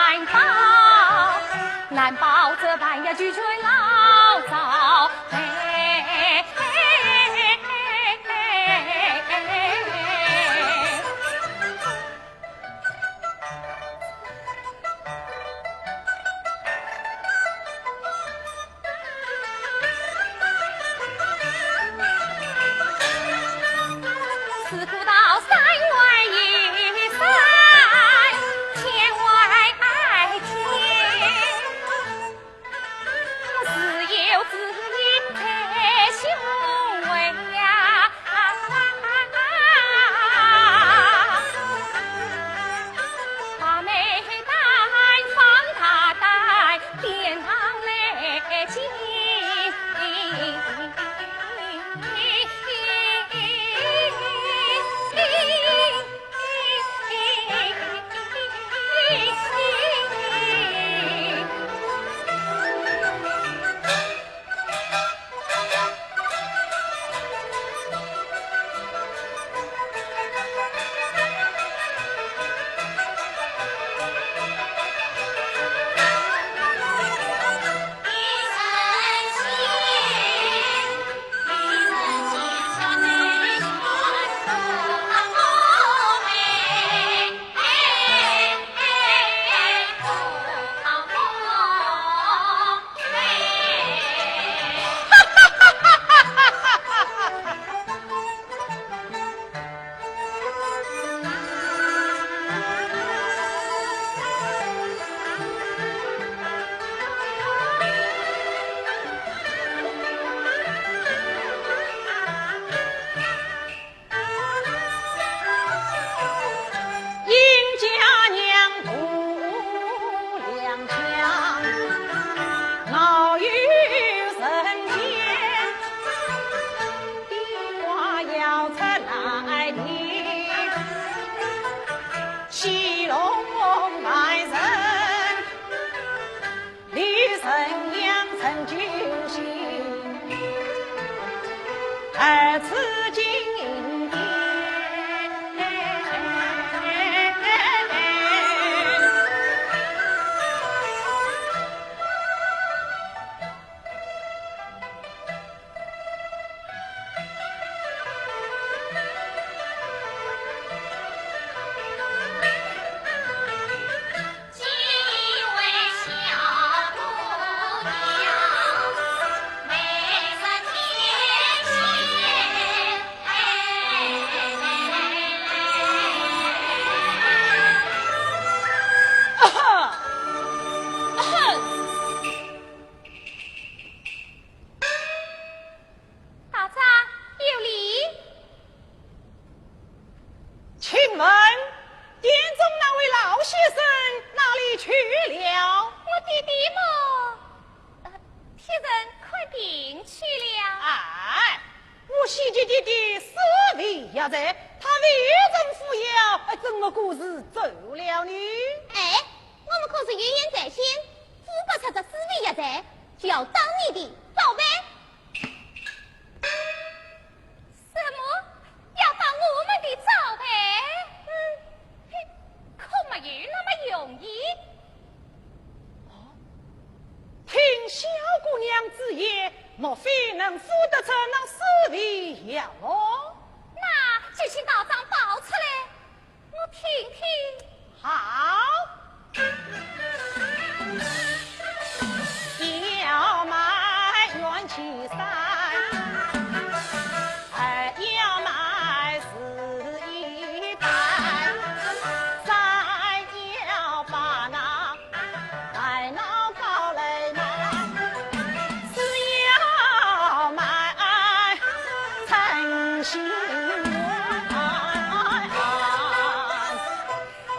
难保，难保这半夜拒绝老早。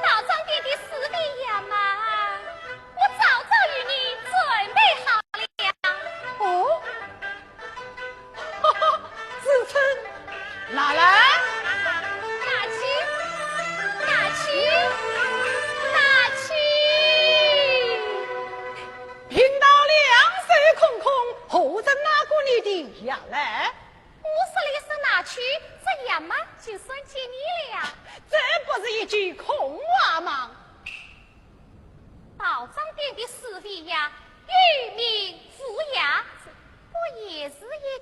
大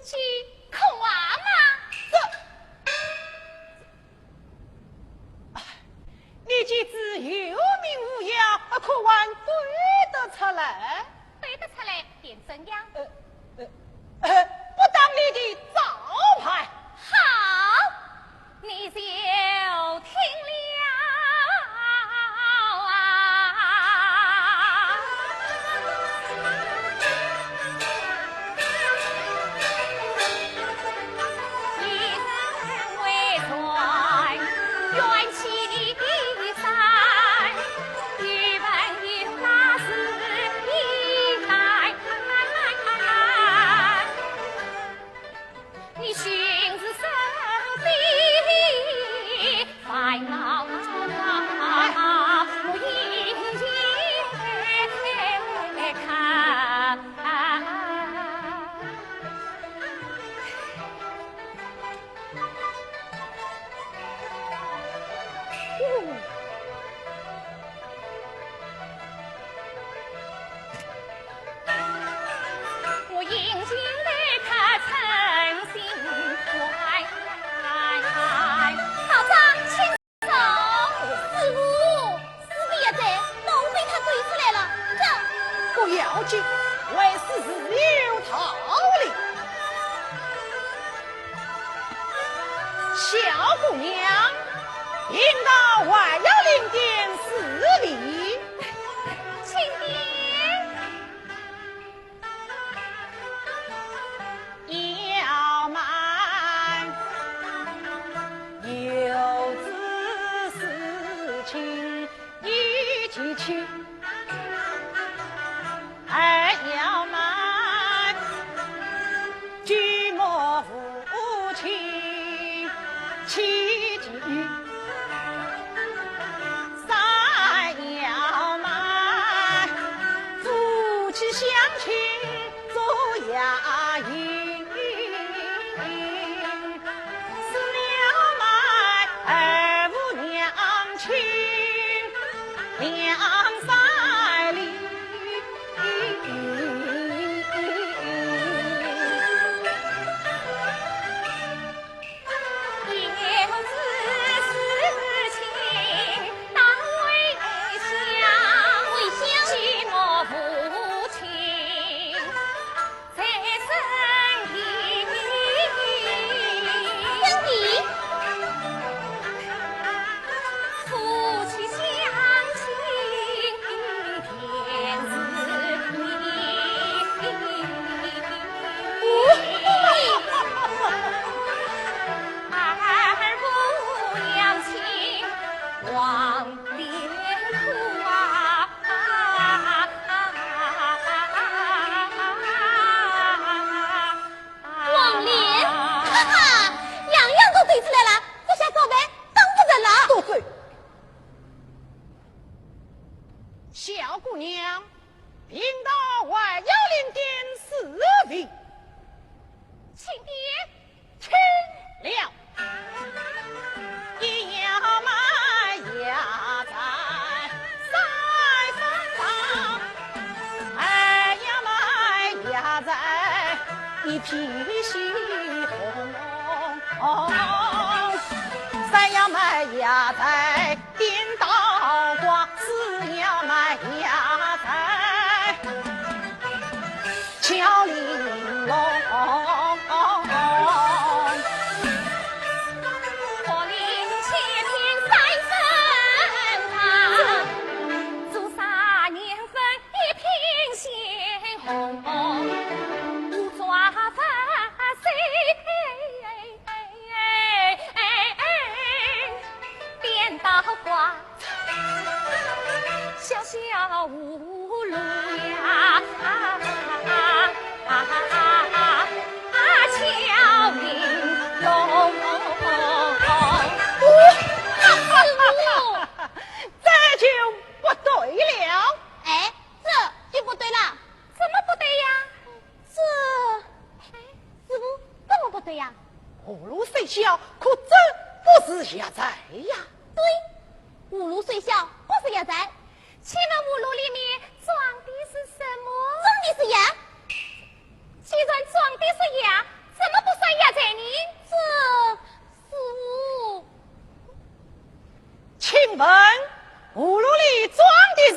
去看娃嘛。你既知有名无样，可还对得出来？对得出来便怎样？不当你的招牌。好，你就听了啊！一人为传，缘起的山，语文有那是一代。你寻子生的烦恼我一眼看。我眼睛里看诚心怀，道长请走。师傅也在，弄被他怼出来了。这不要紧，为师自有道理。小姑娘应到万要领殿4礼，请便要慢，有子事情一起去。要慢，举莫父亲妻子3要慢，夫妻相亲做衙役4要慢，无娘亲23礼。小姑娘，领到万要领殿4位，请爹听了。1要慢压在3分旁，2要慢压在一匹细红，3要慢压在颠倒挂，4要慢压在巧玲珑。我领7品3分堂，做3年分1品鲜红，五抓发谁颠倒挂，小小无路呀，巧玲珑。这就不对了。哎，这就不对了。怎么不对呀？师傅，怎么不对呀？葫芦虽小，可真不是压寨呀。对，葫芦虽小，不是压寨。请问葫芦里面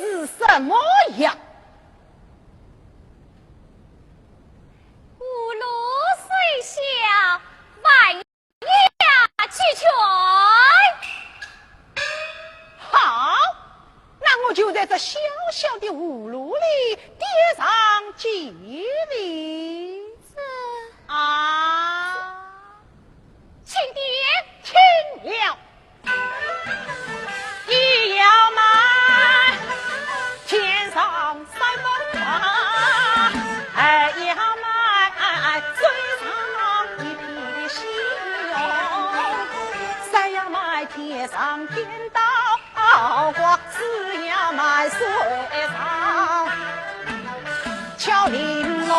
是什么样？五路虽小，万雅俱全。好，那我就在这小小的葫芦里叠上几粒子啊！请点，听了。一要买天上三分花，二要买嘴上一匹的喜用，三要买天上天道光，四要买水上巧玲珑，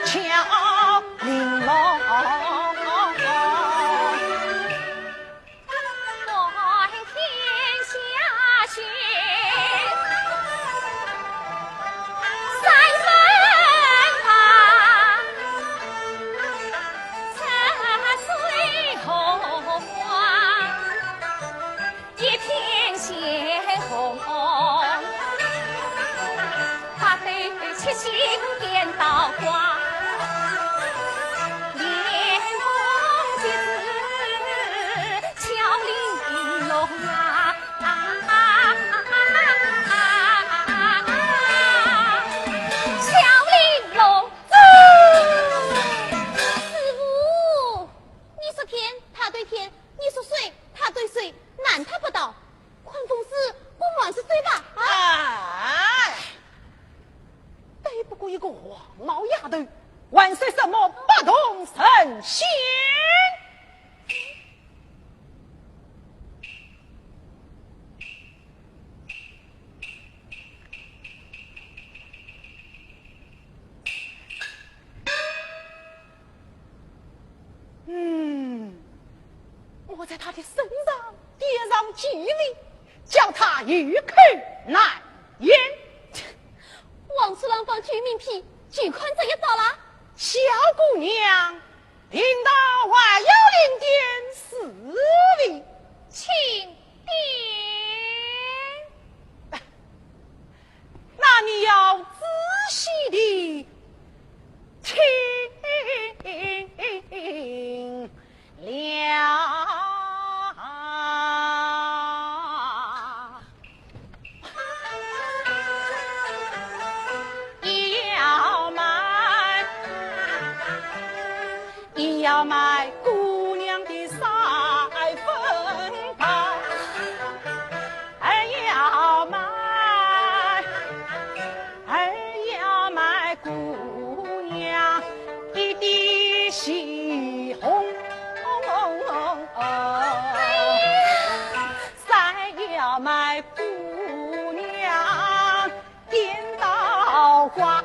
巧玲珑。万岁什么不动神仙？我在他的身上叠上几粒，叫他欲口难言。王叔郎放居民批，举款怎也到了？小姑娘，领到还要领点4粒，请点。那你要仔细地听了。要买姑娘的3分包，还要买姑娘一滴喜红，再要买姑娘颠倒挂，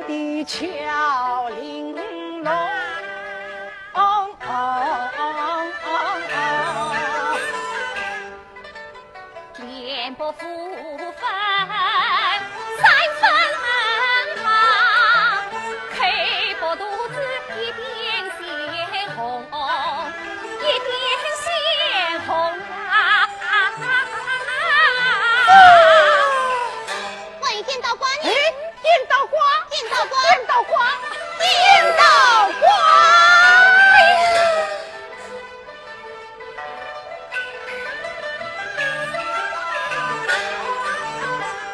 的巧玲珑，脸薄福分3分好，口薄肚子一点鲜红，一点鲜红啊！万一颠倒瓜你？颠倒瓜，颠倒瓜，颠倒瓜，颠倒瓜。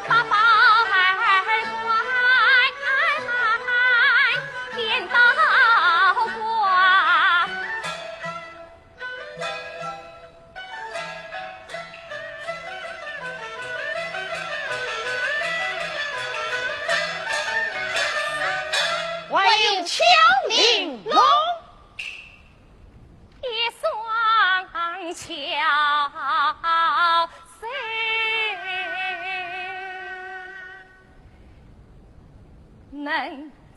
爸爸儿乖，颠倒瓜。还有巧玲珑，一双巧手，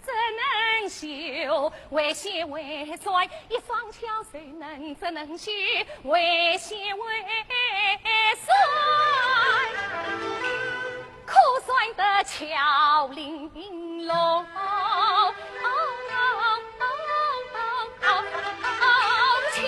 怎能绣？为鞋为拽，一双巧手怎能绣？为鞋为拽，可算得巧玲珑。巧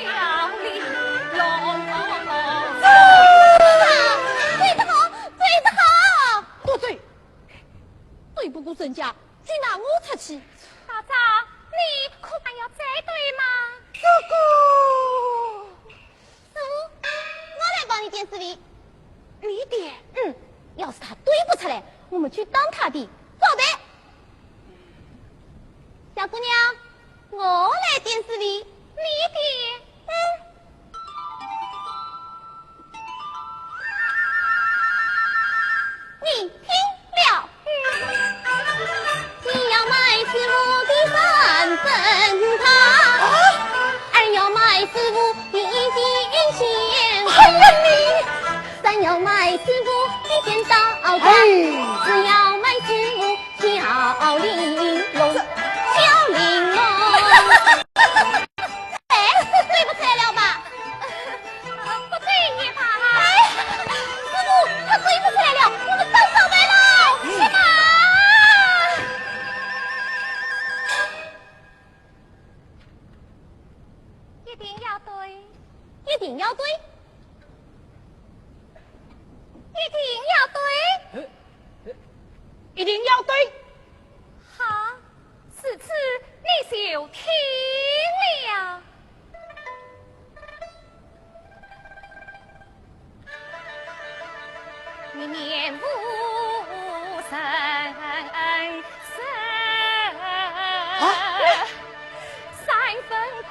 的，好的。小姑娘，我来电视里，你点。你听了，你要买师傅的3分糖，2要买师傅的1点钱，3要买师傅的剪刀刀，4要买师傅小玲珑，小玲珑。哎，对不对了吧？不对也罢。哎，师傅，他对不对了，我们上上来了，去吧。一定要对，一定要对。一定要对，一定要对。好，此次你就听了。你面无神神3分糖。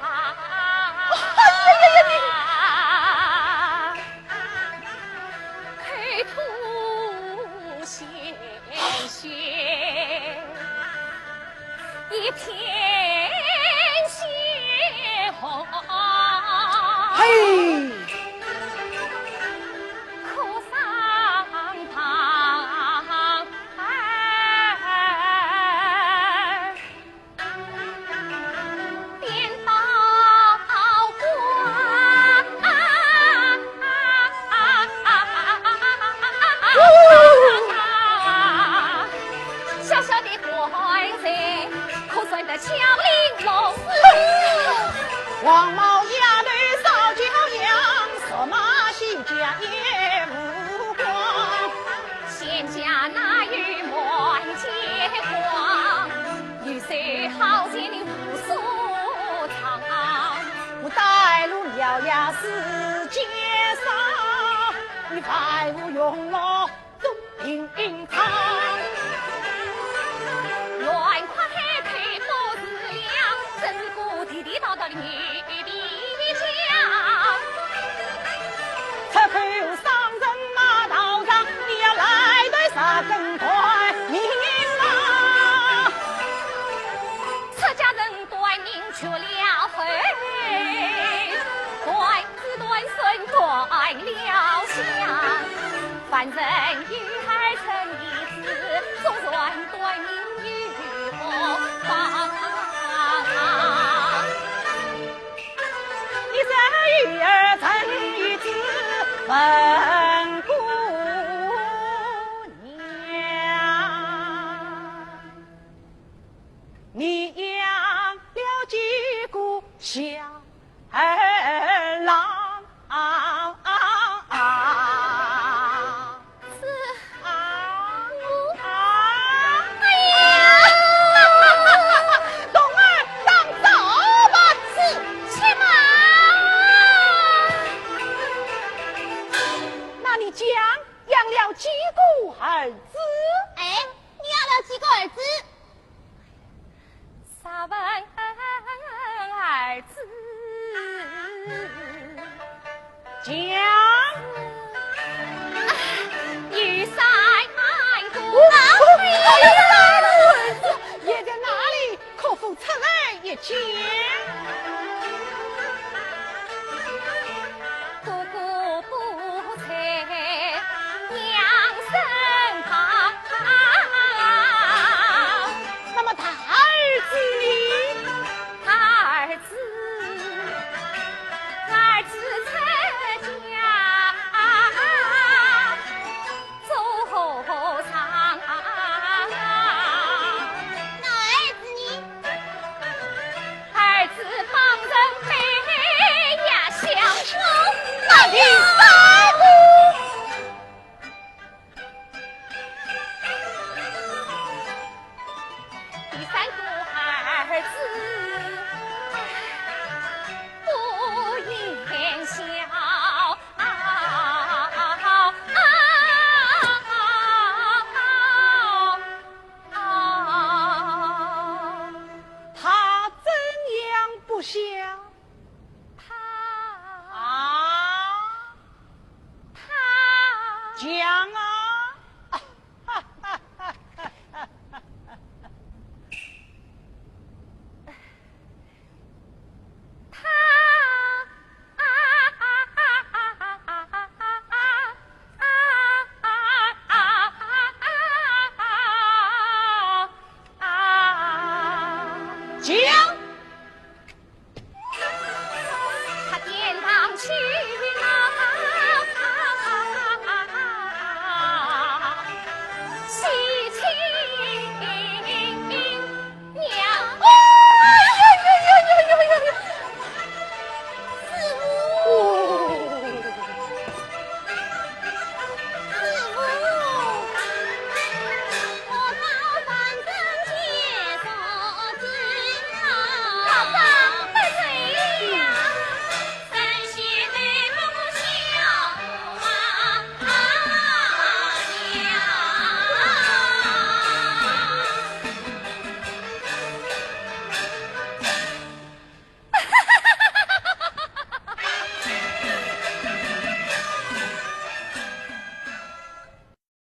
鲜血一片血红，嘿，哭丧旁，颠倒小小的官人，可算得巧玲珑黄毛丫头少娇样，色马戏家也无光。仙家那玉满街光，玉色好见的无所藏。我带路了呀世界上，你快无用了总平仓。乱夸海推不自量，真是个地地道道的女的家。出口上人马道上，你要来对啥更快明啊！出家人断明确了会，断子断孙断了相。凡人与儿成一子，总算断明与后方。你这女儿成一子本姑娘，你养了几个小儿郎？几个儿子？哎，你养了几个儿子？3问儿子，讲有3个。也在哪里？可否出来一见？儿子帮将